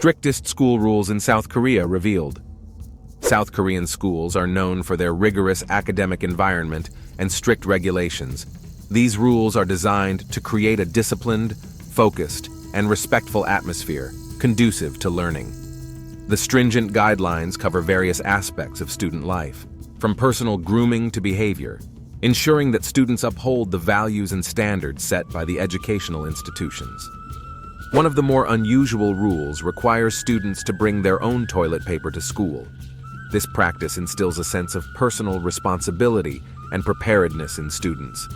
Strictest school rules in South Korea revealed. South Korean schools are known for their rigorous academic environment and strict regulations. These rules are designed to create a disciplined, focused, and respectful atmosphere conducive to learning. The stringent guidelines cover various aspects of student life, from personal grooming to behavior, ensuring that students uphold the values and standards set by the educational institutions. One of the more unusual rules requires students to bring their own toilet paper to school. This practice instills a sense of personal responsibility and preparedness in students.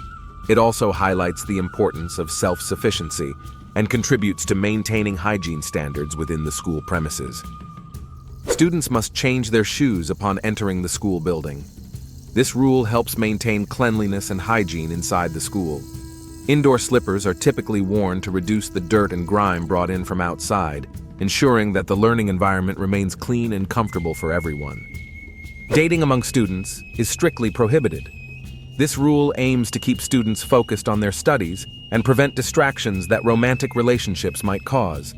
It also highlights the importance of self-sufficiency and contributes to maintaining hygiene standards within the school premises. Students must change their shoes upon entering the school building. This rule helps maintain cleanliness and hygiene inside the school. Indoor slippers are typically worn to reduce the dirt and grime brought in from outside, ensuring that the learning environment remains clean and comfortable for everyone. Dating among students is strictly prohibited. This rule aims to keep students focused on their studies and prevent distractions that romantic relationships might cause.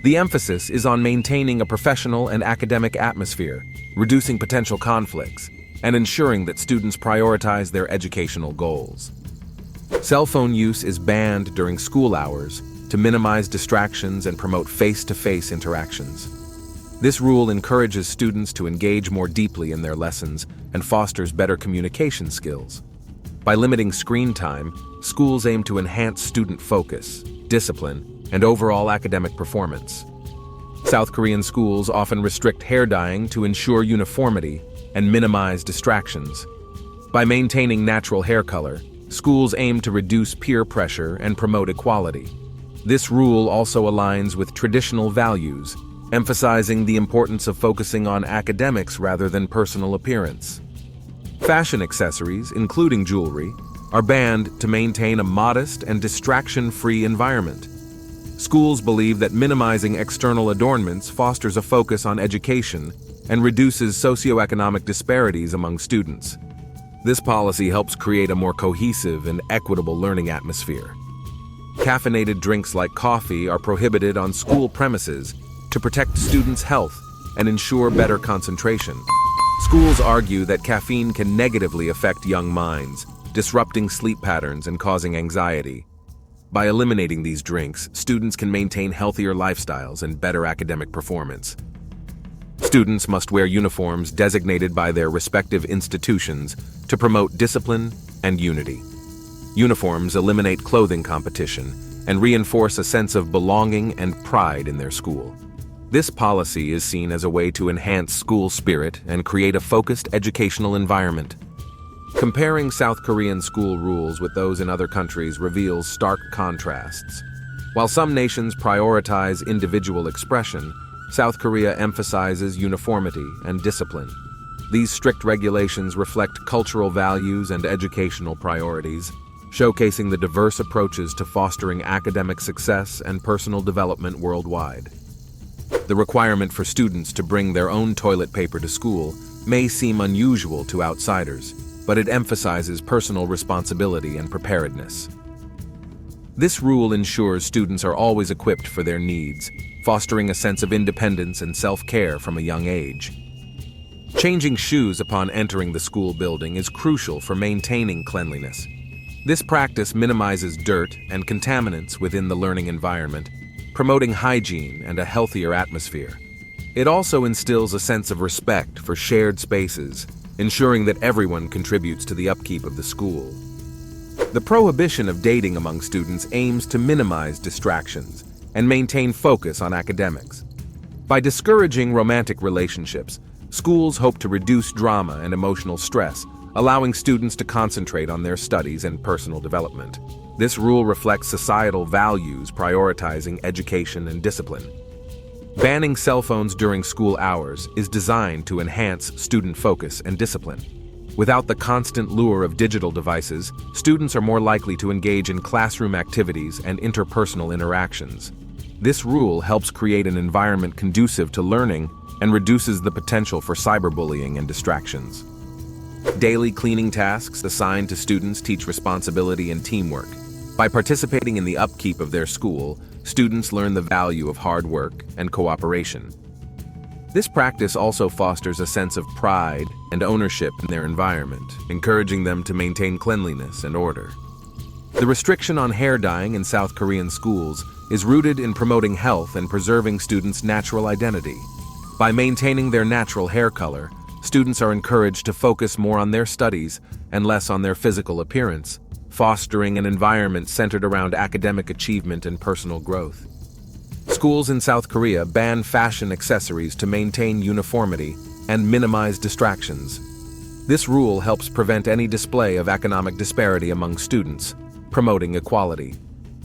The emphasis is on maintaining a professional and academic atmosphere, reducing potential conflicts, and ensuring that students prioritize their educational goals. Cell phone use is banned during school hours to minimize distractions and promote face-to-face interactions. This rule encourages students to engage more deeply in their lessons and fosters better communication skills. By limiting screen time, schools aim to enhance student focus, discipline, and overall academic performance. South Korean schools often restrict hair dyeing to ensure uniformity and minimize distractions. By maintaining natural hair color, schools aim to reduce peer pressure and promote equality. This rule also aligns with traditional values, emphasizing the importance of focusing on academics rather than personal appearance. Fashion accessories, including jewelry, are banned to maintain a modest and distraction-free environment. Schools believe that minimizing external adornments fosters a focus on education and reduces socioeconomic disparities among students. This policy helps create a more cohesive and equitable learning atmosphere. Caffeinated drinks like coffee are prohibited on school premises to protect students' health and ensure better concentration. Schools argue that caffeine can negatively affect young minds, disrupting sleep patterns and causing anxiety. By eliminating these drinks, students can maintain healthier lifestyles and better academic performance. Students must wear uniforms designated by their respective institutions to promote discipline and unity. Uniforms eliminate clothing competition and reinforce a sense of belonging and pride in their school. This policy is seen as a way to enhance school spirit and create a focused educational environment. Comparing South Korean school rules with those in other countries reveals stark contrasts. While some nations prioritize individual expression, South Korea emphasizes uniformity and discipline. These strict regulations reflect cultural values and educational priorities, showcasing the diverse approaches to fostering academic success and personal development worldwide. The requirement for students to bring their own toilet paper to school may seem unusual to outsiders, but it emphasizes personal responsibility and preparedness. This rule ensures students are always equipped for their needs, fostering a sense of independence and self-care from a young age. Changing shoes upon entering the school building is crucial for maintaining cleanliness. This practice minimizes dirt and contaminants within the learning environment, promoting hygiene and a healthier atmosphere. It also instills a sense of respect for shared spaces, ensuring that everyone contributes to the upkeep of the school. The prohibition of dating among students aims to minimize distractions and maintain focus on academics. By discouraging romantic relationships, schools hope to reduce drama and emotional stress, allowing students to concentrate on their studies and personal development. This rule reflects societal values prioritizing education and discipline. Banning cell phones during school hours is designed to enhance student focus and discipline. Without the constant lure of digital devices, students are more likely to engage in classroom activities and interpersonal interactions. This rule helps create an environment conducive to learning and reduces the potential for cyberbullying and distractions. Daily cleaning tasks assigned to students teach responsibility and teamwork. By participating in the upkeep of their school, students learn the value of hard work and cooperation. This practice also fosters a sense of pride and ownership in their environment, encouraging them to maintain cleanliness and order. The restriction on hair dyeing in South Korean schools is rooted in promoting health and preserving students' natural identity. By maintaining their natural hair color, students are encouraged to focus more on their studies and less on their physical appearance, fostering an environment centered around academic achievement and personal growth. Schools in South Korea ban fashion accessories to maintain uniformity and minimize distractions. This rule helps prevent any display of economic disparity among students, promoting equality.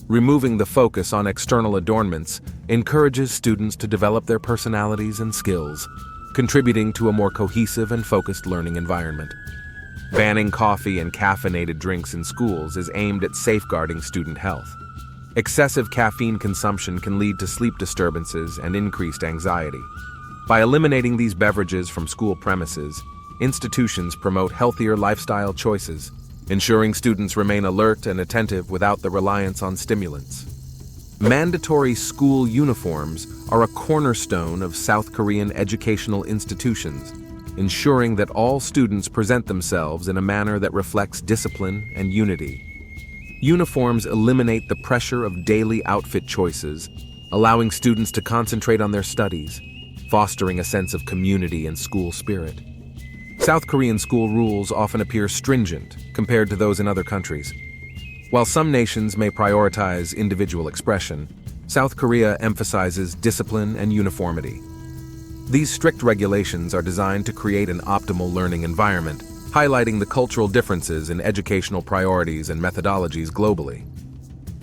Removing the focus on external adornments encourages students to develop their personalities and skills, contributing to a more cohesive and focused learning environment. Banning coffee and caffeinated drinks in schools is aimed at safeguarding student health. Excessive caffeine consumption can lead to sleep disturbances and increased anxiety. By eliminating these beverages from school premises, institutions promote healthier lifestyle choices, ensuring students remain alert and attentive without the reliance on stimulants. Mandatory school uniforms are a cornerstone of South Korean educational institutions, ensuring that all students present themselves in a manner that reflects discipline and unity. Uniforms eliminate the pressure of daily outfit choices, allowing students to concentrate on their studies, fostering a sense of community and school spirit. South Korean school rules often appear stringent compared to those in other countries. While some nations may prioritize individual expression, South Korea emphasizes discipline and uniformity. These strict regulations are designed to create an optimal learning environment, highlighting the cultural differences in educational priorities and methodologies globally.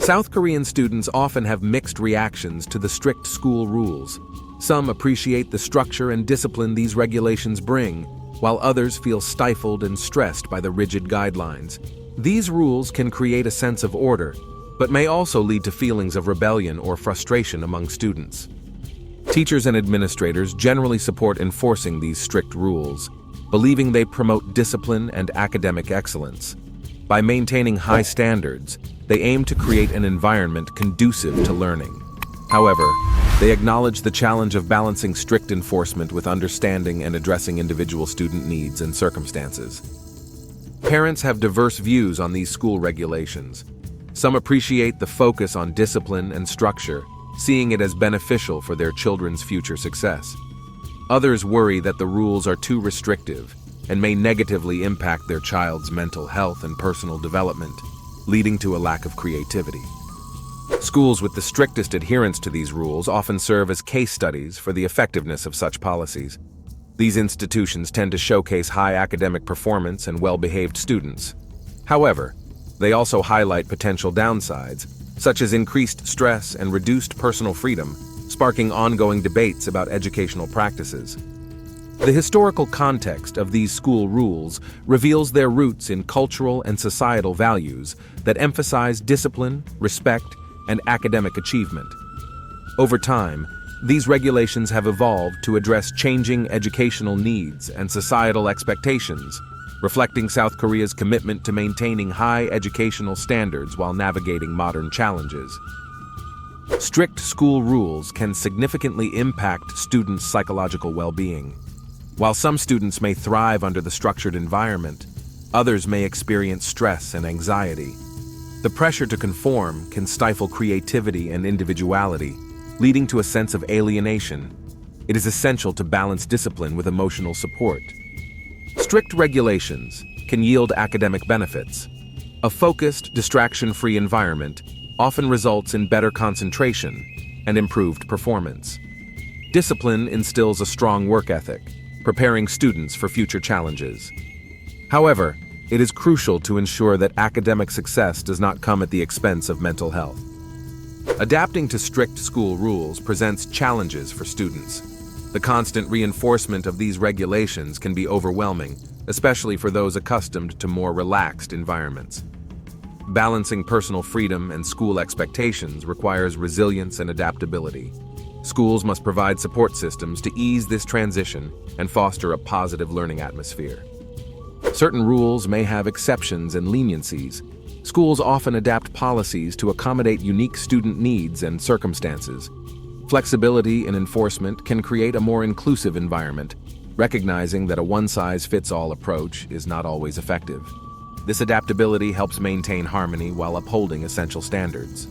South Korean students often have mixed reactions to the strict school rules. Some appreciate the structure and discipline these regulations bring, while others feel stifled and stressed by the rigid guidelines. These rules can create a sense of order, but may also lead to feelings of rebellion or frustration among students. Teachers and administrators generally support enforcing these strict rules, believing they promote discipline and academic excellence. By maintaining high standards, they aim to create an environment conducive to learning. However, they acknowledge the challenge of balancing strict enforcement with understanding and addressing individual student needs and circumstances. Parents have diverse views on these school regulations. Some appreciate the focus on discipline and structure, seeing it as beneficial for their children's future success. Others worry that the rules are too restrictive and may negatively impact their child's mental health and personal development, leading to a lack of creativity. Schools with the strictest adherence to these rules often serve as case studies for the effectiveness of such policies. These institutions tend to showcase high academic performance and well-behaved students. However, they also highlight potential downsides, such as increased stress and reduced personal freedom, sparking ongoing debates about educational practices. The historical context of these school rules reveals their roots in cultural and societal values that emphasize discipline, respect, and academic achievement. Over time, these regulations have evolved to address changing educational needs and societal expectations, reflecting South Korea's commitment to maintaining high educational standards while navigating modern challenges. Strict school rules can significantly impact students' psychological well-being. While some students may thrive under the structured environment, others may experience stress and anxiety. The pressure to conform can stifle creativity and individuality, leading to a sense of alienation. It is essential to balance discipline with emotional support. Strict regulations can yield academic benefits. A focused, distraction-free environment often results in better concentration and improved performance. Discipline instills a strong work ethic, preparing students for future challenges. However, it is crucial to ensure that academic success does not come at the expense of mental health. Adapting to strict school rules presents challenges for students. The constant reinforcement of these regulations can be overwhelming, especially for those accustomed to more relaxed environments. Balancing personal freedom and school expectations requires resilience and adaptability. Schools must provide support systems to ease this transition and foster a positive learning atmosphere. Certain rules may have exceptions and leniencies, Schools often adapt policies to accommodate unique student needs and circumstances. Flexibility in enforcement can create a more inclusive environment, recognizing that a one-size-fits-all approach is not always effective. This adaptability helps maintain harmony while upholding essential standards.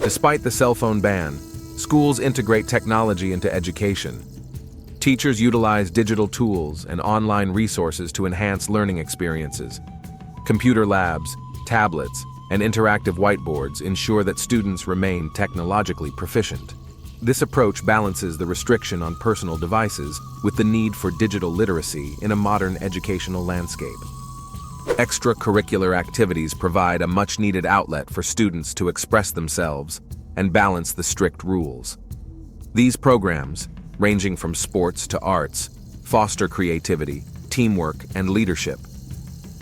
Despite the cell phone ban, schools integrate technology into education. Teachers utilize digital tools and online resources to enhance learning experiences. Computer labs, tablets, and interactive whiteboards ensure that students remain technologically proficient. This approach balances the restriction on personal devices with the need for digital literacy in a modern educational landscape. Extracurricular activities provide a much-needed outlet for students to express themselves and balance the strict rules. These programs, ranging from sports to arts, foster creativity, teamwork, and leadership.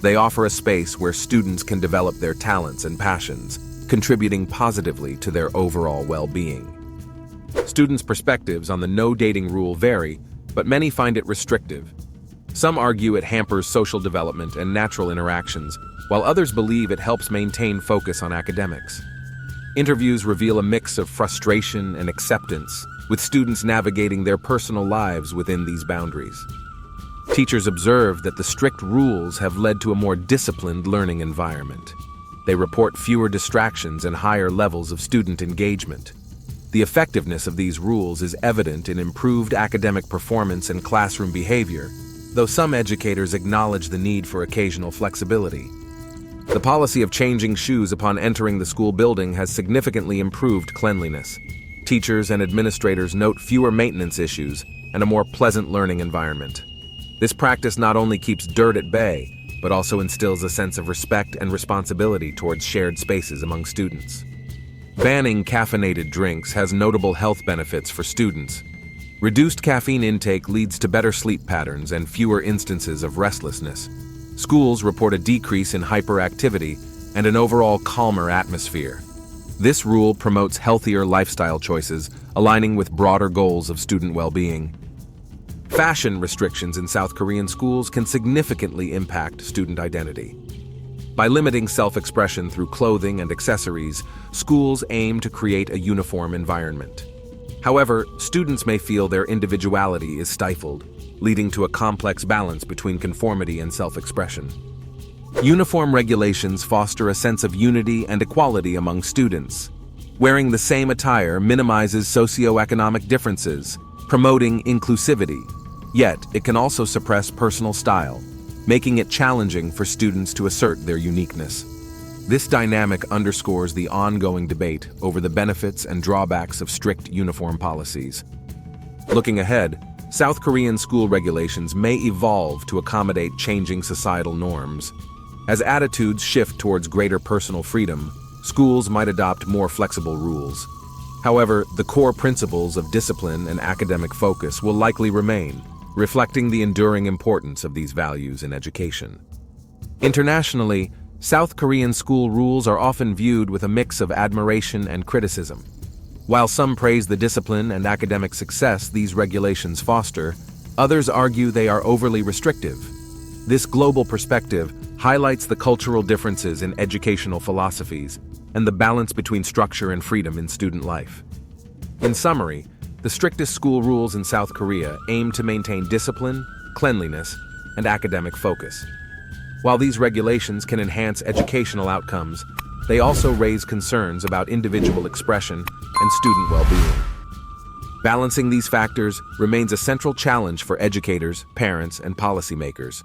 They offer a space where students can develop their talents and passions, contributing positively to their overall well-being. Students' perspectives on the no dating rule vary, but many find it restrictive. Some argue it hampers social development and natural interactions, while others believe it helps maintain focus on academics. Interviews reveal a mix of frustration and acceptance, with students navigating their personal lives within these boundaries. Teachers observe that the strict rules have led to a more disciplined learning environment. They report fewer distractions and higher levels of student engagement. The effectiveness of these rules is evident in improved academic performance and classroom behavior, though some educators acknowledge the need for occasional flexibility. The policy of changing shoes upon entering the school building has significantly improved cleanliness. Teachers and administrators note fewer maintenance issues and a more pleasant learning environment. This practice not only keeps dirt at bay, but also instills a sense of respect and responsibility towards shared spaces among students. Banning caffeinated drinks has notable health benefits for students. Reduced caffeine intake leads to better sleep patterns and fewer instances of restlessness. Schools report a decrease in hyperactivity and an overall calmer atmosphere. This rule promotes healthier lifestyle choices, aligning with broader goals of student well-being. Fashion restrictions in South Korean schools can significantly impact student identity. By limiting self-expression through clothing and accessories, schools aim to create a uniform environment. However, students may feel their individuality is stifled, leading to a complex balance between conformity and self-expression. Uniform regulations foster a sense of unity and equality among students. Wearing the same attire minimizes socioeconomic differences, promoting inclusivity. Yet, it can also suppress personal style, making it challenging for students to assert their uniqueness. This dynamic underscores the ongoing debate over the benefits and drawbacks of strict uniform policies. Looking ahead, South Korean school regulations may evolve to accommodate changing societal norms. As attitudes shift towards greater personal freedom, schools might adopt more flexible rules. However, the core principles of discipline and academic focus will likely remain, reflecting the enduring importance of these values in education. Internationally, South Korean school rules are often viewed with a mix of admiration and criticism. While some praise the discipline and academic success these regulations foster, others argue they are overly restrictive. This global perspective highlights the cultural differences in educational philosophies and the balance between structure and freedom in student life. In summary, the strictest school rules in South Korea aim to maintain discipline, cleanliness, and academic focus. While these regulations can enhance educational outcomes, they also raise concerns about individual expression and student well-being. Balancing these factors remains a central challenge for educators, parents, and policymakers.